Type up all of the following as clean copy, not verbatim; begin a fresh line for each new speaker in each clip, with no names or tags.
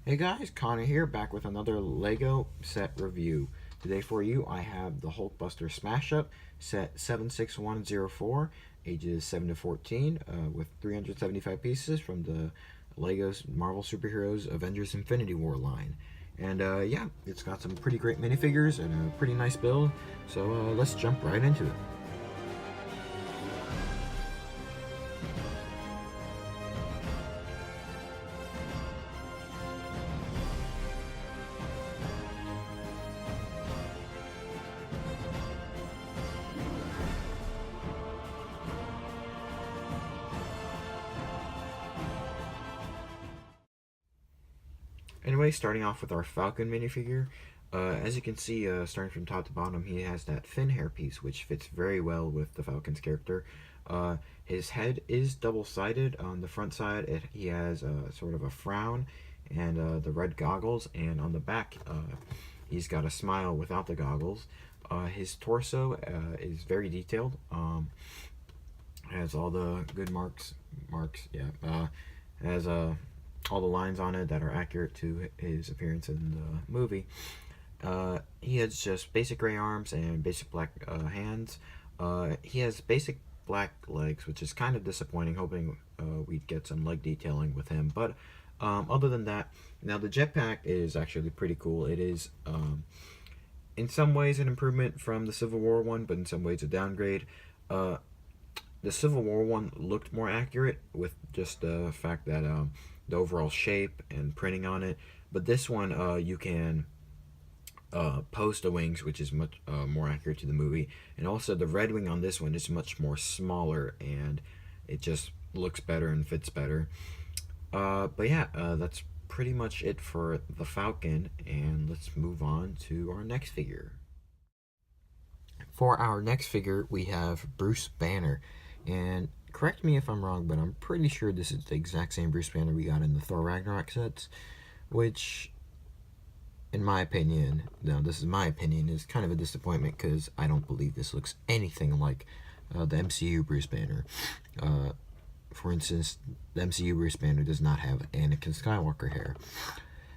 Hey guys, Connor here, back with another LEGO set review. Today for you, I have the Hulkbuster Smash Up set 76104, ages 7 to 14, with 375 pieces from the LEGO's Marvel Superheroes Avengers Infinity War line. And yeah, it's got some pretty great minifigures and a pretty nice build, so let's jump right into it. Anyway, starting off with our Falcon minifigure, as you can see, starting from top to bottom, he has that fin hair piece, which fits very well with the Falcon's character. His head is double-sided. On the front side, he has sort of a frown and the red goggles, and on the back, he's got a smile without the goggles. His torso is very detailed. Has all the good marks, yeah. Has all the lines on it that are accurate to his appearance in the movie. He has just basic gray arms and basic black hands. He has basic black legs, which is kind of disappointing, hoping we'd get some leg detailing with him. But other than that, now the jetpack is actually pretty cool. It is in some ways an improvement from the Civil War one, but in some ways a downgrade. The Civil War one looked more accurate with just the fact that the overall shape and printing on it. But this one, you can post the wings, which is much more accurate to the movie. And also the red wing on this one is much more smaller, and it just looks better and fits better. But yeah, that's pretty much it for the Falcon, and let's move on to our next figure. For our next figure, we have Bruce Banner, and correct me if I'm wrong, but I'm pretty sure this is the exact same Bruce Banner we got in the Thor Ragnarok sets, which, in my opinion, now this is my opinion, is kind of a disappointment because I don't believe this looks anything like the MCU Bruce Banner. For instance, the MCU Bruce Banner does not have Anakin Skywalker hair.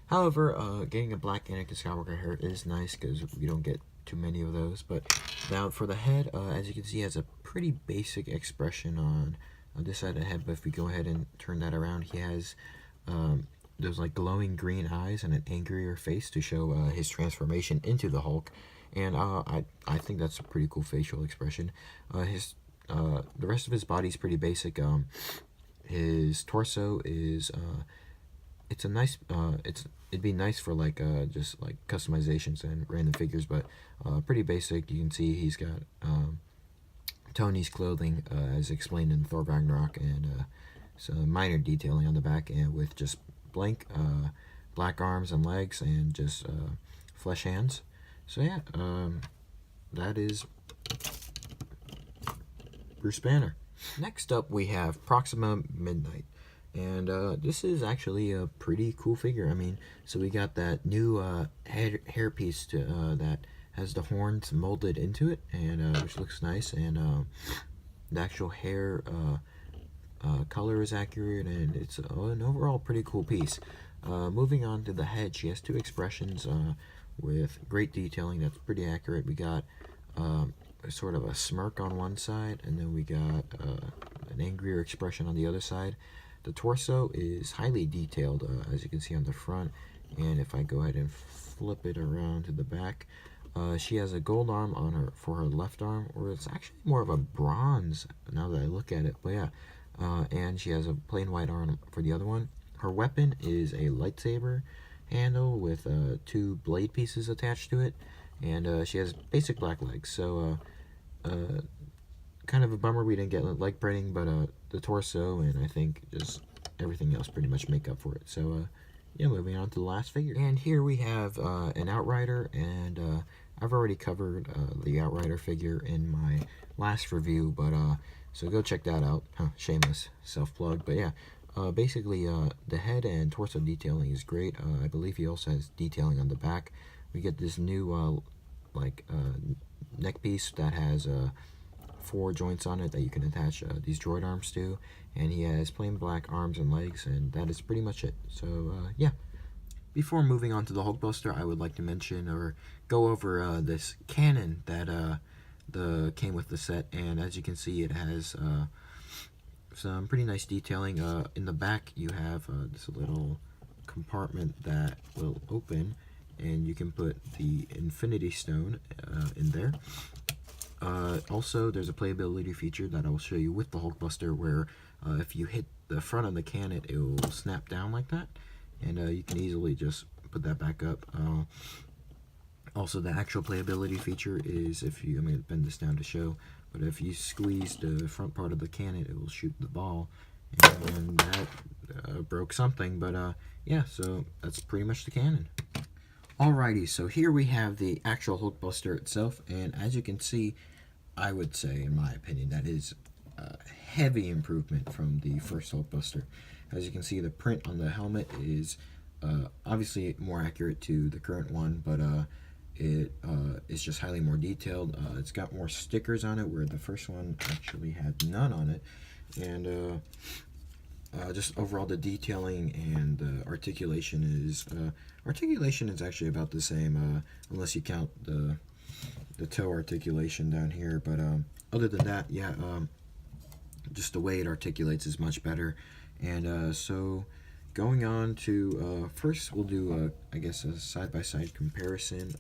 However, getting a black Anakin Skywalker hair is nice because we don't get too many of those. But now for the head, as you can see, has a pretty basic expression on this side of the head. But if we go ahead and turn that around, he has those like glowing green eyes and an angrier face to show his transformation into the Hulk. And I think that's a pretty cool facial expression. The rest of his body is pretty basic. His torso is it's a nice it'd be nice for like just like customizations and random figures, but pretty basic. You can see he's got Tony's clothing as explained in Thor Ragnarok, and some minor detailing on the back, and with just blank black arms and legs and just flesh hands. So yeah, that is Bruce Banner. Next up, we have Proxima Midnight. And this is actually a pretty cool figure. I mean, so we got that new hair piece that has the horns molded into it, and which looks nice. And the actual hair color is accurate, and it's an overall pretty cool piece. Moving on to the head, she has two expressions with great detailing that's pretty accurate. We got sort of a smirk on one side, and then we got an angrier expression on the other side. The torso is highly detailed, as you can see on the front, and if I go ahead and flip it around to the back, she has a gold arm on her for her left arm, or it's actually more of a bronze now that I look at it, but yeah, and she has a plain white arm for the other one. Her weapon is a lightsaber handle with two blade pieces attached to it, and she has basic black legs, so kind of a bummer we didn't get leg printing, but the torso and I think just everything else pretty much make up for it. So yeah, moving on to the last figure. And here we have an Outrider, and I've already covered the Outrider figure in my last review, but so go check that out. Shameless self-plug, but yeah, basically the head and torso detailing is great. I believe he also has detailing on the back. We get this new neck piece that has 4 joints on it that you can attach these droid arms to, and he has plain black arms and legs, and that is pretty much it. So yeah, Before moving on to the Hulkbuster, I would like to mention or go over this cannon that came with the set, and as you can see, it has some pretty nice detailing. In the back, you have this little compartment that will open, and you can put the Infinity Stone in there. Also, there's a playability feature that I will show you with the Hulkbuster, where if you hit the front of the cannon, it will snap down like that, and you can easily just put that back up. Also, the actual playability feature is if you, I'm going to bend this down to show, but if you squeeze the front part of the cannon, it will shoot the ball, and that broke something, but yeah, so that's pretty much the cannon. Alrighty, so here we have the actual Hulkbuster itself, and as you can see, I would say, in my opinion, that is a heavy improvement from the first Hulkbuster. As you can see, the print on the helmet is obviously more accurate to the current one, but it is just highly more detailed. It's got more stickers on it, where the first one actually had none on it, and just overall the detailing and the articulation is actually about the same, unless you count the toe articulation down here, but other than that, yeah, just the way it articulates is much better. And so going on to first, we'll do I guess a side-by-side comparison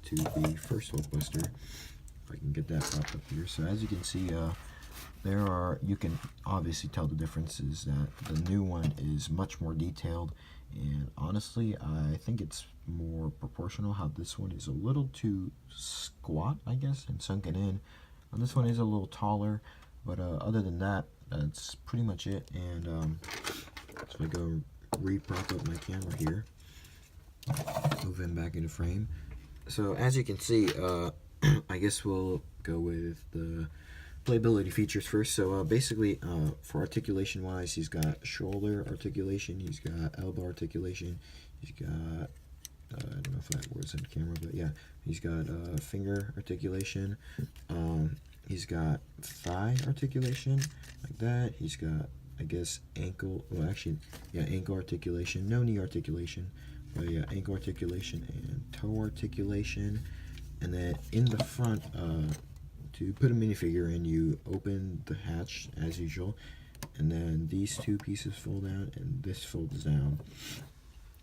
to the first Hulkbuster, if I can get that popped up here. So as you can see, you can obviously tell the differences, that the new one is much more detailed, and honestly, I think it's more proportional how this one is a little too squat, I guess, and sunken in. And this one is a little taller, but other than that, that's pretty much it. And so I go re-prop up my camera here, move him back into frame. So as you can see, I guess we'll go with the playability features first. So basically, for articulation wise, he's got shoulder articulation, he's got elbow articulation, he's got I don't know if that was on camera, but yeah, he's got finger articulation, he's got thigh articulation like that, he's got, I guess, ankle, well actually, yeah, ankle articulation, no knee articulation, but yeah, ankle articulation and toe articulation. And then in the front, to put a minifigure in, you open the hatch as usual, and then these two pieces fold out and this folds down.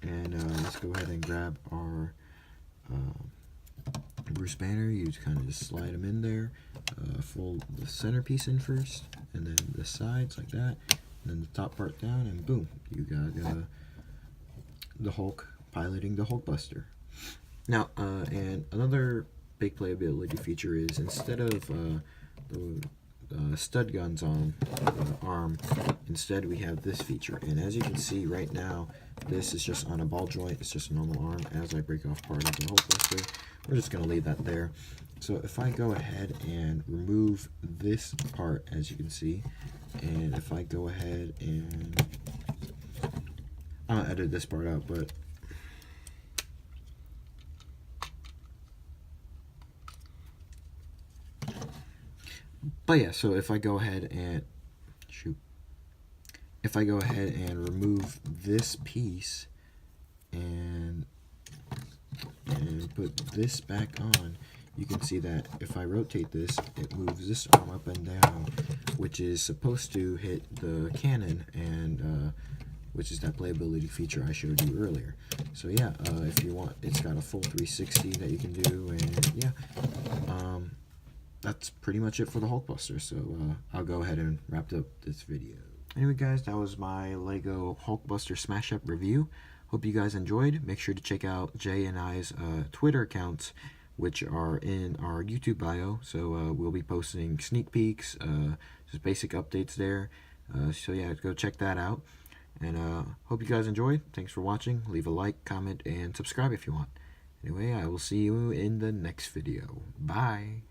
And let's go ahead and grab our Bruce Banner. You just kind of just slide them in there, fold the centerpiece in first, and then the sides like that, and then the top part down, and boom, you got the Hulk piloting the Hulkbuster. Now, and another big playability feature is, instead of the stud guns on the arm, instead we have this feature. And as you can see right now, this is just on a ball joint, it's just a normal arm. As I break off part of the Hulkbuster, we're just going to leave that there. So if I go ahead and remove this part, as you can see, and if I go ahead and, I'll edit this part out, but yeah, so if I go ahead and remove this piece and put this back on, you can see that if I rotate this, it moves this arm up and down, which is supposed to hit the cannon, and which is that playability feature I showed you earlier. So yeah, if you want, it's got a full 360 that you can do, and yeah, that's pretty much it for the Hulkbuster. So I'll go ahead and wrap up this video. Anyway guys, that was my Lego Hulkbuster Smash Up review. Hope you guys enjoyed. Make sure to check out Jay and I's Twitter accounts, which are in our YouTube bio. So we'll be posting sneak peeks, just basic updates there. So yeah, go check that out. And hope you guys enjoyed. Thanks for watching. Leave a like, comment, and subscribe if you want. Anyway, I will see you in the next video. Bye.